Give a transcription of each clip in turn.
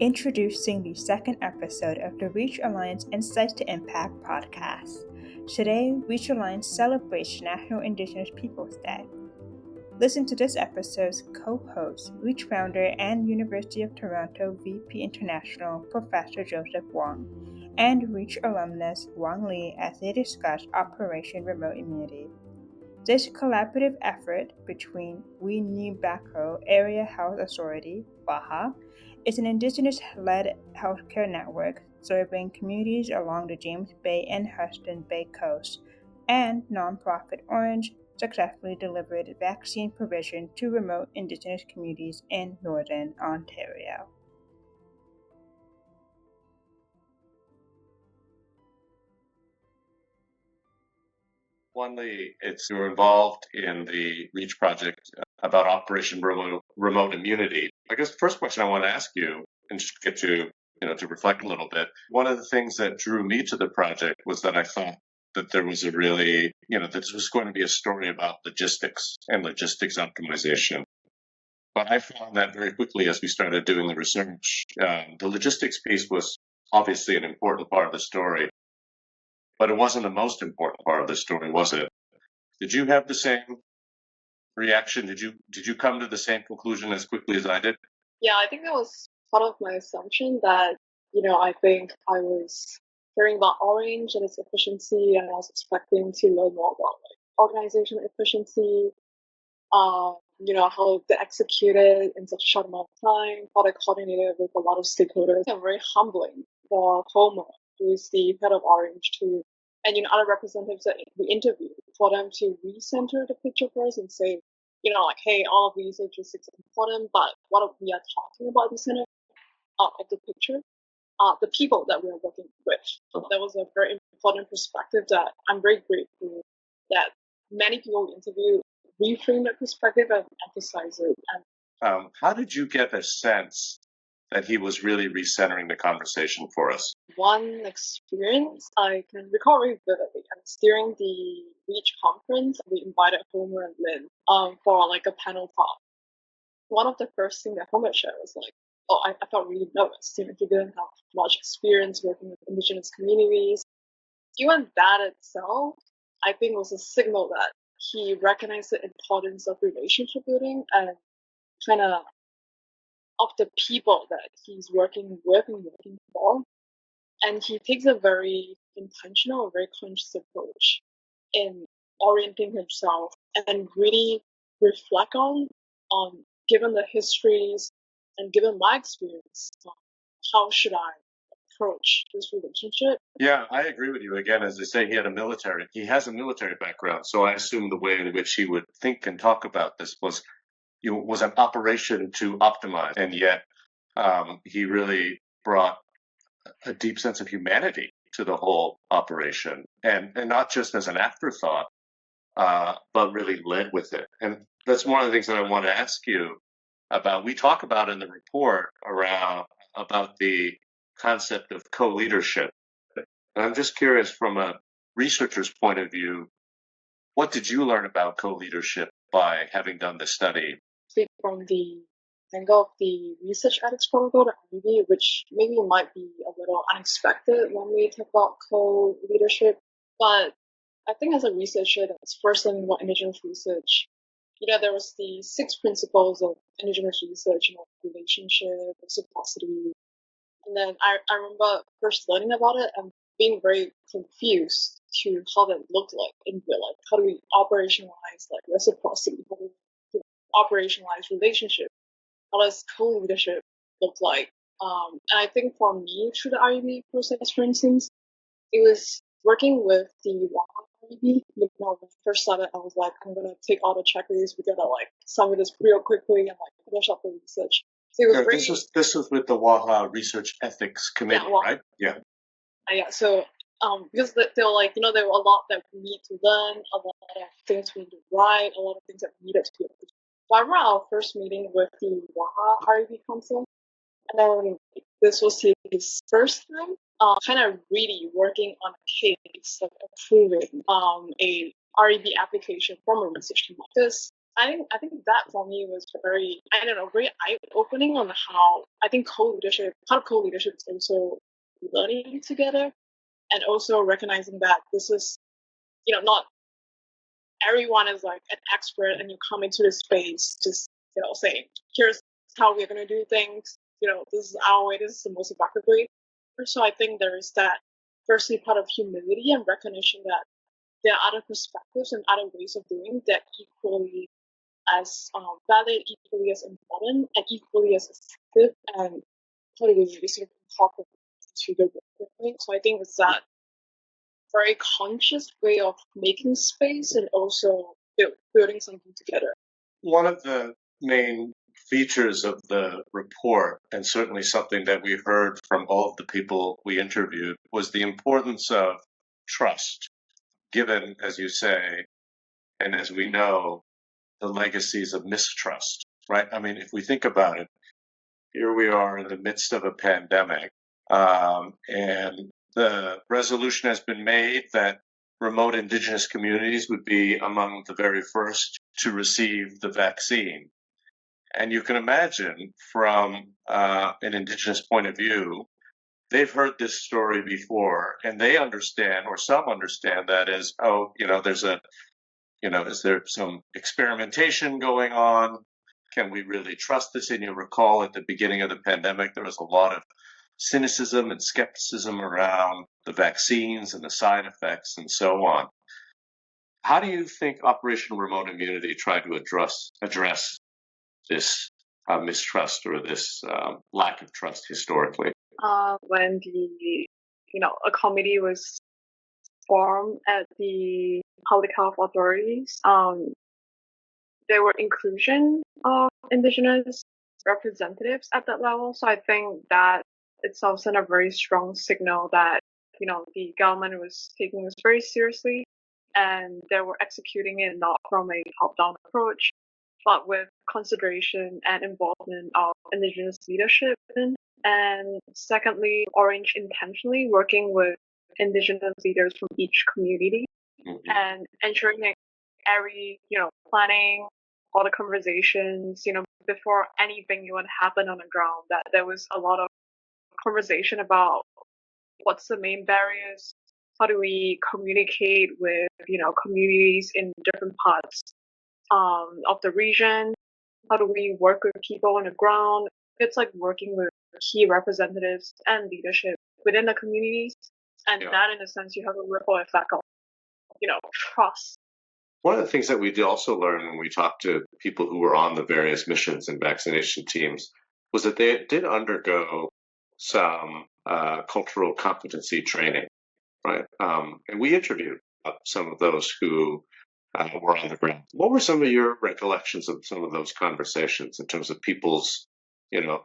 Introducing the second episode of the Reach Alliance Insights to Impact podcast. Today, Reach Alliance celebrates National Indigenous Peoples Day. Listen to this episode's co-host, Reach founder and University of Toronto VP International, Professor Joseph Wong, and Reach alumnus Wan Li as they discuss Operation Remote Immunity. This collaborative effort between Weeneebayko Area Health Authority, WAHA, is an Indigenous-led healthcare network serving communities along the James Bay and Hudson Bay coast, and nonprofit Ornge successfully delivered vaccine provision to remote Indigenous communities in Northern Ontario. Wan Li, you're involved in the REACH project about Operation Remote Immunity. I guess the first question I want to ask you, and just get you, to reflect a little bit. One of the things that drew me to the project was that I thought that there was a really, that this was going to be a story about logistics and logistics optimization. But I found that very quickly as we started doing the research. The logistics piece was obviously an important part of the story. But it wasn't the most important part of the story, was it? Did you have the same reaction? Did you come to the same conclusion as quickly as I did? Yeah, I think that was part of my assumption that, I think I was hearing about Ornge and its efficiency, and I was expecting to learn more about organizational efficiency, how they executed in such a short amount of time, how they coordinated with a lot of stakeholders. And very humbling for Homer, who is the head of Ornge, and other representatives that we interviewed, for them to recenter the picture for us and say, hey, all of these logistics are important, but what we are talking about the center of the picture, the people that we are working with. So that was a very important perspective that I'm very grateful that many people we interviewed reframe that perspective and emphasize it. And how did you get a sense that he was really recentering the conversation for us? One experience I can recall very vividly. I was during the REACH conference. We invited Homer and Lynn for a panel talk. One of the first things that Homer shared was I felt really nervous. He didn't have much experience working with Indigenous communities. Even that itself, I think, was a signal that he recognized the importance of relationship building and kind of the people that he's working with and working for. And he takes a very intentional, very conscious approach in orienting himself and really reflect on given the histories and given my experience, how should I approach this relationship? Yeah, I agree with you. Again, as they say, he has a military background. So I assume the way in which he would think and talk about this was an operation to optimize. And yet he really brought a deep sense of humanity to the whole operation, and not just as an afterthought, but really led with it. And that's one of the things that I want to ask you about. We talk about in the report about the concept of co-leadership. And I'm just curious, from a researcher's point of view, what did you learn about co-leadership by having done this study? From the angle of the research ethics protocol, the IEB, which maybe might be a little unexpected when we talk about co-leadership. But I think as a researcher that's first learning about Indigenous research, there was the 6 principles of Indigenous research, relationship, reciprocity. And then I remember first learning about it and being very confused to how that looked like in real life. How do we operationalize reciprocity? How do we operationalize relationship? How does co-leadership look like? And I think for me, through the IEB process, for instance, it was working with the WAHA IEB. When I first started, I was like, I'm going to take all the checklists. We got to submit this real quickly and finish up the research. So it was this was with the WAHA Research Ethics Committee, right? Yeah. Yeah. So because they were there were a lot that we need to learn, a lot of things we need to write, a lot of things that we needed to do. So I remember our first meeting with the WAHA REB Council, and then this was his first time kind of really working on a case of approving a REB application from a research team like this. I think that for me was very, I don't know, very eye opening on how I think part of co-leadership is also learning together, and also recognizing that this is, not everyone is like an expert and you come into this space just, saying, here's how we're going to do things, this is our way, this is the most effective way. So I think there is that, firstly, part of humility and recognition that there are other perspectives and other ways of doing that equally as valid, equally as important, and equally as effective, and how do we really sort of incorporate into the work we're doing. So I think it's that very conscious way of making space and also building something together. One of the main features of the report, and certainly something that we heard from all of the people we interviewed, was the importance of trust, given, as you say, and as we know, the legacies of mistrust, right? I mean, if we think about it, here we are in the midst of a pandemic, and the resolution has been made that remote Indigenous communities would be among the very first to receive the vaccine. And you can imagine from an Indigenous point of view, they've heard this story before and they understand, or some understand that as, is there some experimentation going on? Can we really trust this? And you recall at the beginning of the pandemic, there was a lot of cynicism and skepticism around the vaccines and the side effects and so on. How do you think Operation Remote Immunity tried to address this mistrust or this lack of trust historically? When a committee was formed at the public health authorities, there were inclusion of Indigenous representatives at that level. So I think that itself sent a very strong signal that, the government was taking this very seriously and they were executing it not from a top-down approach, but with consideration and involvement of Indigenous leadership. And secondly, Ornge intentionally working with Indigenous leaders from each community and ensuring that every, planning, all the conversations, before anything even happened on the ground, that there was a lot of conversation about what's the main barriers, how do we communicate with, communities in different parts of the region, how do we work with people on the ground. It's like working with key representatives and leadership within the communities, and that in a sense you have a ripple effect of, trust. One of the things that we did also learn when we talked to people who were on the various missions and vaccination teams was that they did undergo some cultural competency training, right? And we interviewed some of those who were on the ground. What were some of your recollections of some of those conversations in terms of people's,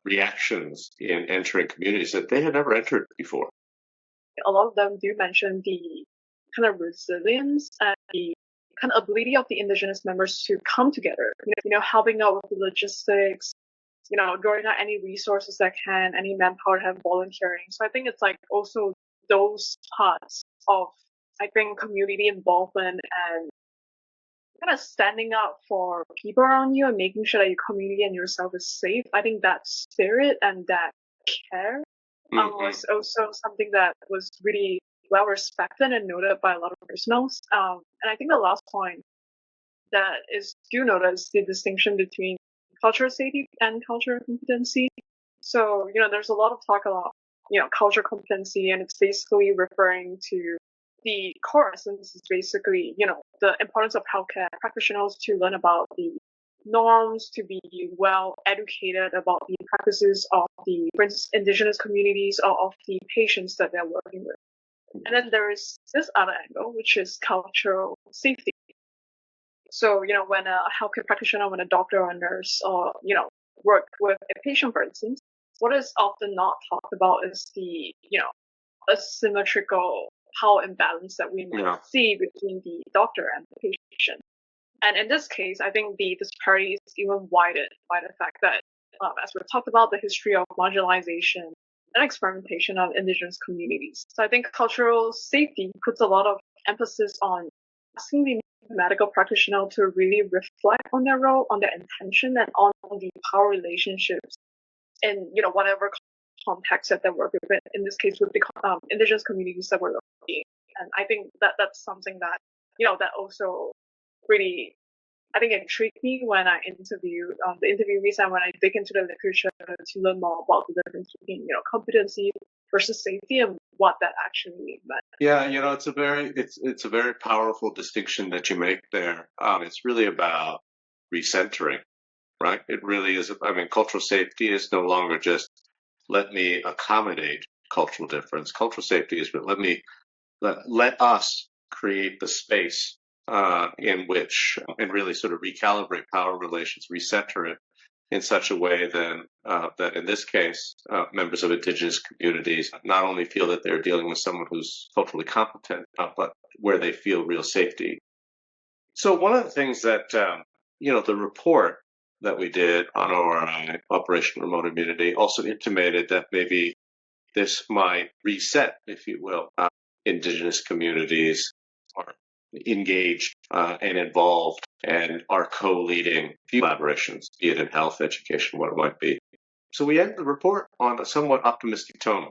reactions in entering communities that they had never entered before? A lot of them do mention the kind of resilience and the kind of ability of the Indigenous members to come together, helping out with the logistics, drawing out any resources that can, any manpower have volunteering. So I think it's like also those parts of, I think, community involvement and kind of standing up for people around you and making sure that your community and yourself is safe. I think that spirit and that care was also something that was really well respected and noted by a lot of personals. And I think the last point that is do notice the distinction between cultural safety and cultural competency. So, there's a lot of talk about, cultural competency, and it's basically referring to the core essence is basically, the importance of healthcare practitioners to learn about the norms, to be well educated about the practices of the, for instance, Indigenous communities or of the patients that they're working with. And then there is this other angle, which is cultural safety. So, when a healthcare practitioner, when a doctor or a nurse or, work with a patient, for instance, what is often not talked about is the, asymmetrical power imbalance that we might see between the doctor and the patient. And in this case, I think the disparity is even widened by the fact that, as we've talked about, the history of marginalization and experimentation of Indigenous communities. So I think cultural safety puts a lot of emphasis on asking the medical practitioner to really reflect on their role, on their intention, and on the power relationships in whatever context that they work with. In this case, with the indigenous communities that we're working. And I think that's something that that also really, I think, intrigued me when I interviewed the interviewees and when I dig into the literature to learn more about the difference between competency versus safety and what that actually meant. Yeah, it's a very powerful distinction that you make there. It's really about recentering, right? It really is. I mean, cultural safety is no longer just let me accommodate cultural difference. Cultural safety is let us create the space in which and really sort of recalibrate power relations, recenter it in such a way that in this case, members of indigenous communities not only feel that they're dealing with someone who's culturally competent, but where they feel real safety. So one of the things that, the report that we did on ORI, Operation Remote Immunity, also intimated that maybe this might reset, if you will, indigenous communities are engaged and involved and are co-leading collaborations, be it in health, education, what it might be. So we end the report on a somewhat optimistic tone.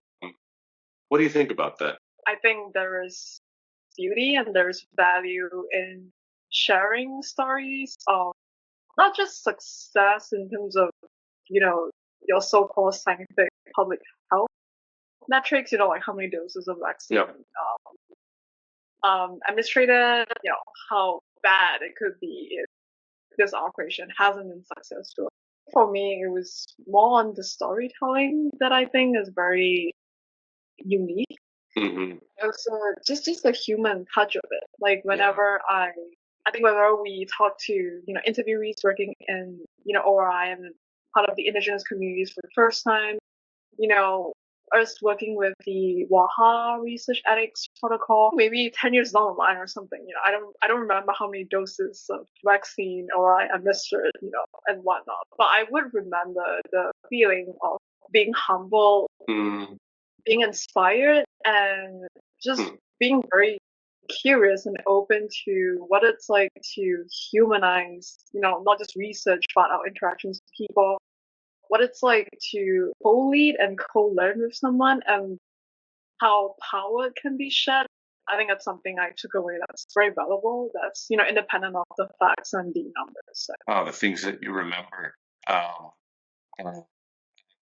What do you think about that? I think there is beauty and there's value in sharing stories of not just success in terms of, your so-called scientific public health metrics, like how many doses of vaccine administrated, how bad it could be if this operation hasn't been successful. For me, it was more on the storytelling that I think is very unique. Mm-hmm. Also, just the human touch of it. Like whenever I think whenever we talk to interviewees working in ORI and part of the indigenous communities for the first time, us working with the WAHA research ethics protocol, maybe 10 years down the line or something. I don't remember how many doses of vaccine ORI administered, and whatnot. But I would remember the feeling of being humble, being inspired, and just being very curious and open to what it's like to humanize, not just research, but our interactions with people, what it's like to co-lead and co-learn with someone, and how power can be shared. I think that's something I took away that's very valuable, that's, independent of the facts and the numbers. So. Oh, the things that you remember.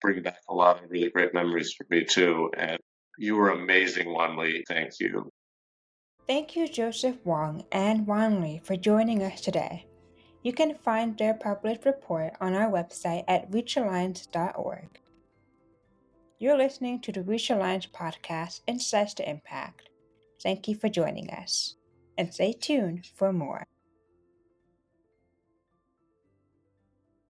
Bring back a lot of really great memories for me too. And you were amazing, Wan Li. Thank you. Thank you, Joseph Wong and Wan Li, for joining us today. You can find their published report on our website at reachalliance.org. You're listening to the Reach Alliance podcast, Insights to Impact. Thank you for joining us, and stay tuned for more.